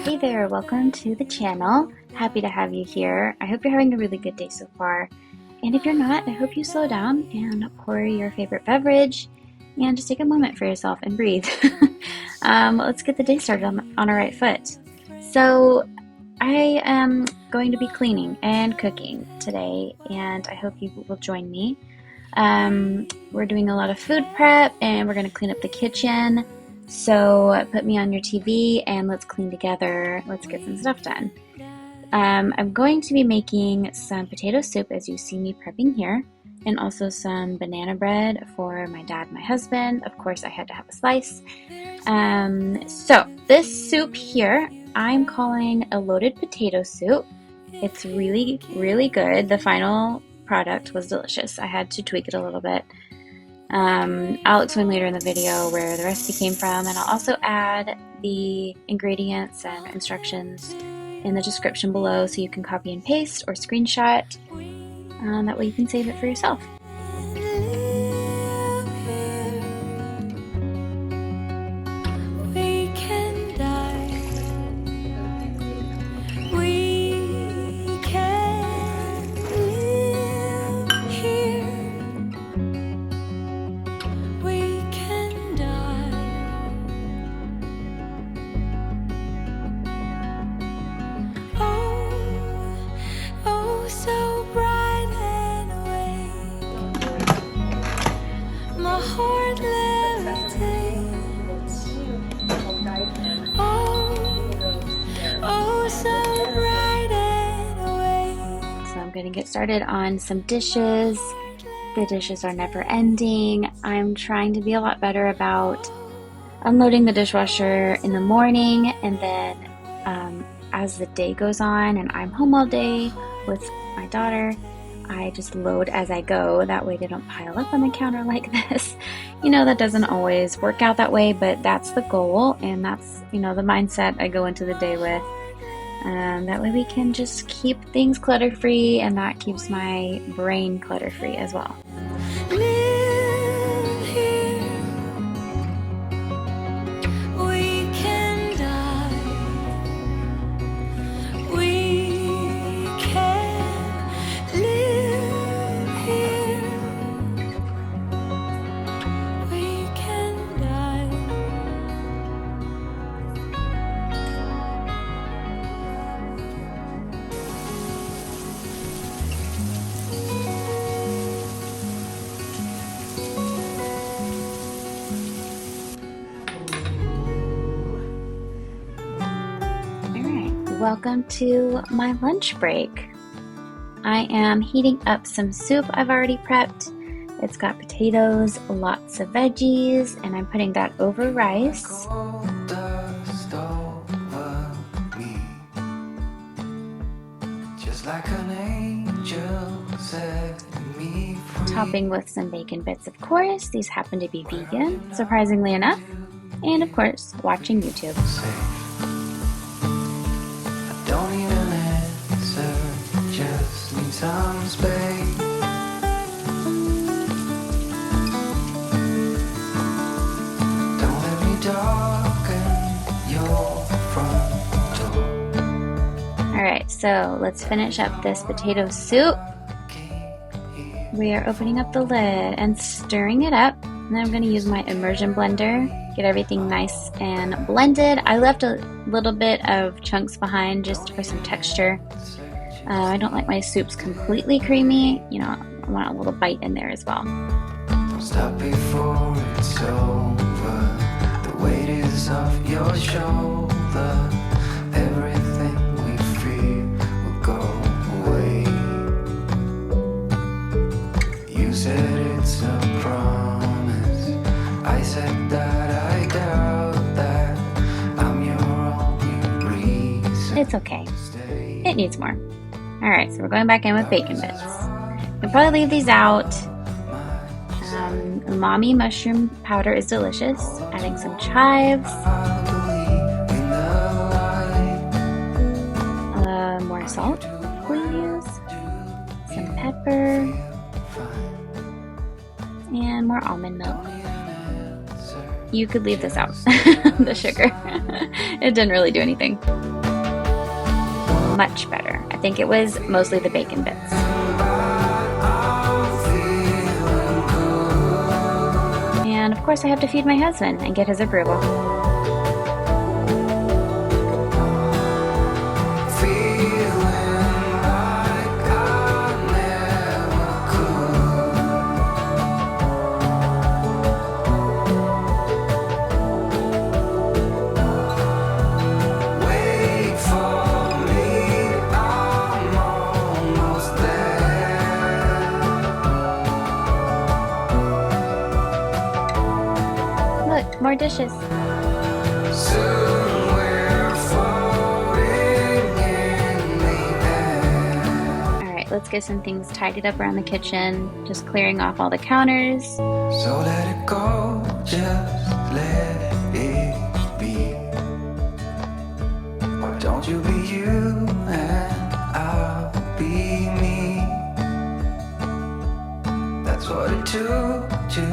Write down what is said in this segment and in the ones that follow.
Hey there, welcome to the channel. Happy to have you here. I hope you're having a really good day so far. And if you're not, I hope you slow down and pour your favorite beverage and just take a moment for yourself and breathe. Let's get the day started on a right foot. So I am going to be cleaning and cooking today, and I hope you will join me. We're doing a lot of food prep and we're going to clean up the kitchen. So put me on your TV and let's clean together. Let's get some stuff done. I'm going to be making some potato soup as you see me prepping here, and also some banana bread for my dad and my husband. Of course, I had to have a slice. So this soup here, I'm calling a loaded potato soup. It's really, really good. The final product was delicious. I had to tweak it a little bit. I'll explain later in the video where the recipe came from, and I'll also add the ingredients and instructions in the description below so you can copy and paste or screenshot. That way you can save it for yourself. Going to get started on some dishes. The dishes are never ending. I'm trying to be a lot better about unloading the dishwasher in the morning, and then as the day goes on and I'm home all day with my daughter, I just load as I go. That way they don't pile up on the counter like this. You know, that doesn't always work out that way, but that's the goal, and that's, you know, the mindset I go into the day with. That way we can just keep things clutter-free, and that keeps my brain clutter-free as well. Welcome to my lunch break. I am heating up some soup I've already prepped. It's got potatoes, lots of veggies, and I'm putting that over rice. Topping with some bacon bits, of course. These happen to be vegan, surprisingly enough. And of course, watching YouTube. Don't need an answer, just need some space. Don't let me darken your front door. Alright, so let's finish up this potato soup. We are opening up the lid and stirring it up. And then I'm going to use my immersion blender, get everything nice and blended. I left a little bit of chunks behind just for some texture. I don't like my soups completely creamy. You know, I want a little bite in there as well. Don't stop before it's over. The weight is off your shoulder. Everything we fear will go away. You said it's a promise. I said that I doubt that I'm your only reason. It's okay. It needs more. Alright, so we're going back in with bacon bits. You'll probably leave these out. Umami Mushroom powder is delicious. Adding some chives. More salt, please. Some pepper. And more almond milk. You could leave this out, the sugar. It didn't really do anything. much better. I think it was mostly the bacon bits. And of course I have to feed my husband and get his approval. Look, more dishes. Alright, let's get some things tidied up around the kitchen. Just clearing off all the counters. So let it go, just let it be. Don't you be you and I'll be me. That's what it took to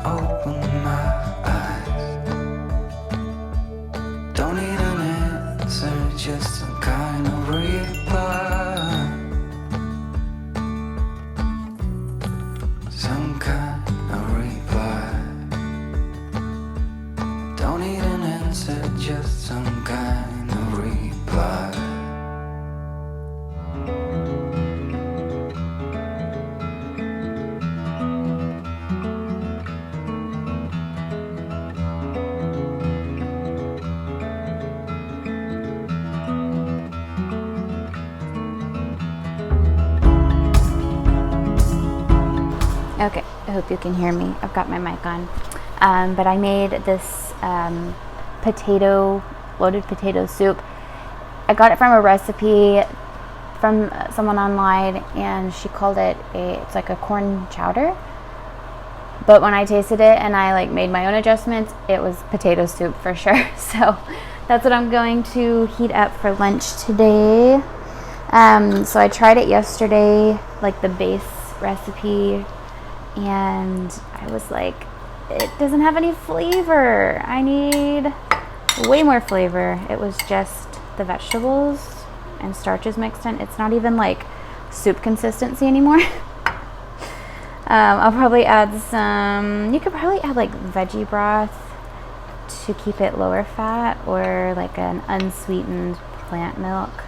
open my eyes. Don't need an answer, just some kind of reply. Some kind of reply. Don't need an answer, just some kind of reply. Okay, I hope you can hear me. I've got my mic on. But I made this loaded potato soup. I got it from a recipe from someone online, and she called it it's like a corn chowder. But when I tasted it and I like made my own adjustments, it was potato soup for sure. So that's what I'm going to heat up for lunch today. So I tried it yesterday, like the base recipe, and I was like, it doesn't have any flavor. I need way more flavor. It was just the vegetables and starches mixed in. It's not even like soup consistency anymore. I'll probably add some, you could probably add like veggie broth to keep it lower fat, or like an unsweetened plant milk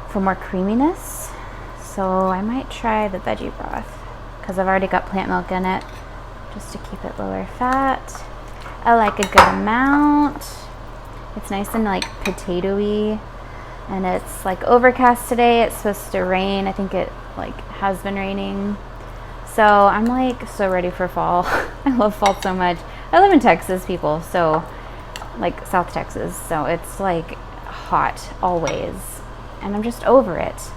for more creaminess. So I might try the veggie broth, because I've already got plant milk in it, just to keep it lower fat. I like a good amount. It's nice and like potatoey, and it's like overcast today. It's supposed to rain. I think it like has been raining. So I'm like so ready for fall. I love fall so much. I live in Texas, people, so like South Texas, so it's like hot always, and I'm just over it.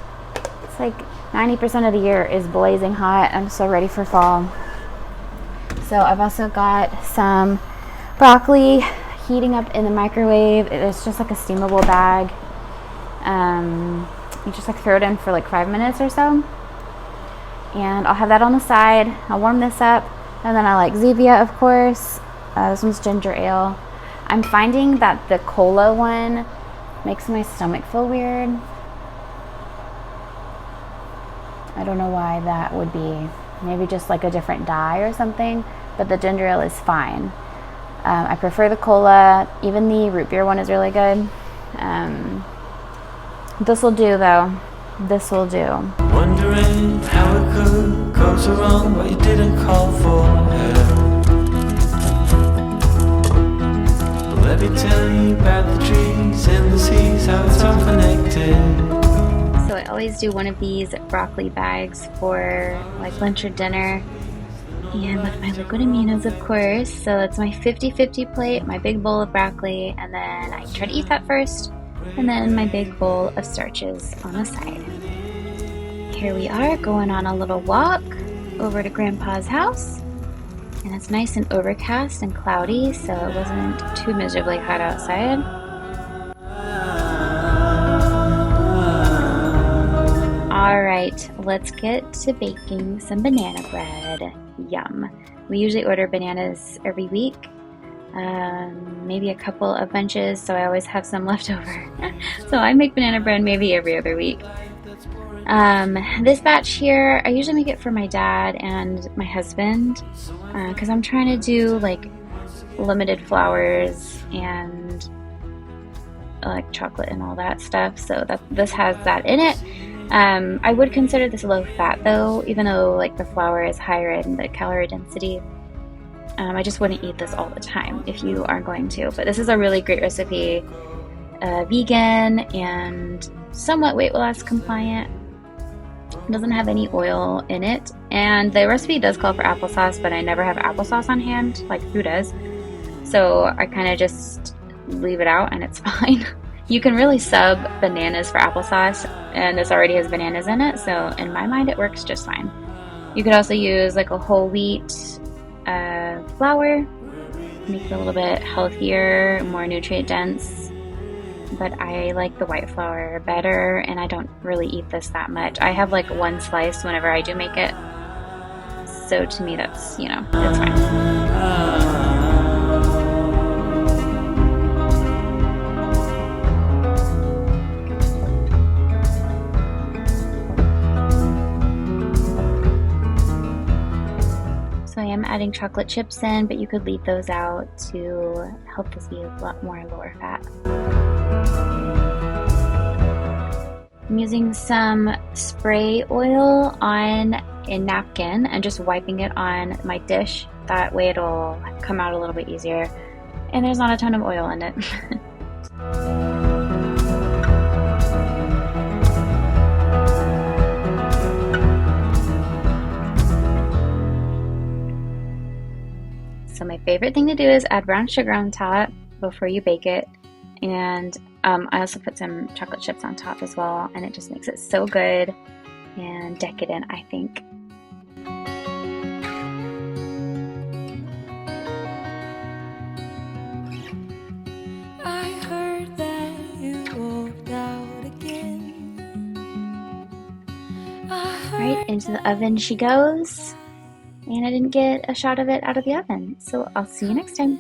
It's like 90% of the year is blazing hot. I'm so ready for fall. So I've also got some broccoli heating up in the microwave. It's just like a steamable bag. You just like throw it in for like 5 minutes or so, and I'll have that on the side. I'll warm this up, and then I like Zevia, of course. This one's ginger ale. I'm finding that the cola one makes my stomach feel weird. I don't know why that would be. Maybe just like a different dye or something, but the ginger ale is fine. I prefer the cola. Even the root beer one is really good. This will do though. This will do. Wondering how it could go so wrong, but you didn't call for help. Let me tell you about the trees and the seas, how it's all connected. So I always do one of these broccoli bags for like lunch or dinner, and with my liquid aminos, of course. So that's my 50-50 plate, my big bowl of broccoli, and then I try to eat that first, and then my big bowl of starches on the side. Here we are going on a little walk over to Grandpa's house, and it's nice and overcast and cloudy, so it wasn't too miserably hot outside. Alright, let's get to baking some banana bread. Yum. We usually order bananas every week, maybe a couple of bunches, so I always have some left over. So I make banana bread maybe every other week. This batch here, I usually make it for my dad and my husband because I'm trying to do like limited flours and like chocolate and all that stuff. So that this has that in it. I would consider this low fat though, even though like the flour is higher in the calorie density. I just wouldn't eat this all the time if you are going to. But this is a really great recipe, vegan and somewhat weight loss compliant. It doesn't have any oil in it, and the recipe does call for applesauce, but I never have applesauce on hand like Who does. So I kind of just leave it out and it's fine. You can really sub bananas for applesauce, and this already has bananas in it, so in my mind it works just fine. You could also use like a whole wheat flour, make it a little bit healthier, more nutrient dense, but I like the white flour better, and I don't really eat this that much. I have like one slice whenever I do make it, so to me that's, that's fine. I am adding chocolate chips in, but you could leave those out to help this be a lot more lower fat. I'm using some spray oil on a napkin and just wiping it on my dish. That way it'll come out a little bit easier. And there's not a ton of oil in it. So my favorite thing to do is add brown sugar on top before you bake it, and I also put some chocolate chips on top as well, and it just makes it so good and decadent, I think. I heard that you walked out again. Right into the oven she goes. And I didn't get a shot of it out of the oven. So I'll see you next time.